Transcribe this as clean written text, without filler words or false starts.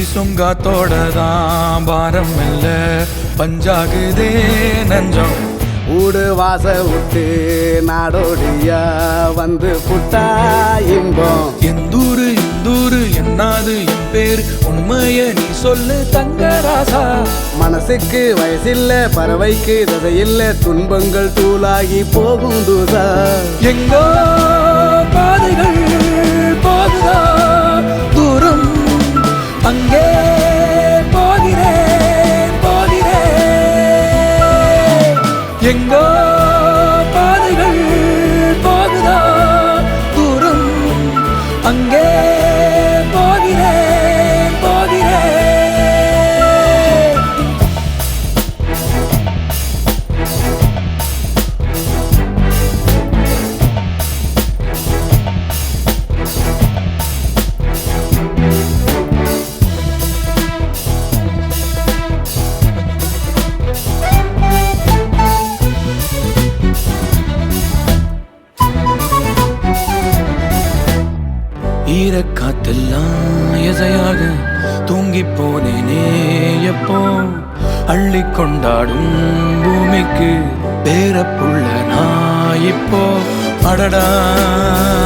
வீசும் காத்தோடதான் பாரம் இல்ல பஞ்சாகுதே நஞ்சம். ஊடு வாச விட்டு நாடோடியா வந்து புட்டா இன்பம். எந்தூரு இந்தூரு என்னாது என் பேரு உண்மைய நீ சொல்லு தங்கராசா. மனசுக்கு வயசில்ல பறவைக்கு ததையில்ல துன்பங்கள் தூளாகி போகும் தூதா. எங்கோ பாதைகள் போகுதா தூரம் அங்கே போகிறேன் போகிறேன். எங்கோ பாதைகள் போகுதா தூரம் அங்கே போகிறேன் போகிறேன். ஈரக்காத்தெல்லாம் எதையாக தூங்கி போனேனே எப்போ. அள்ளி கொண்டாடும் பூமிக்கு பேரப்புள்ள நான் இப்போ. அடடா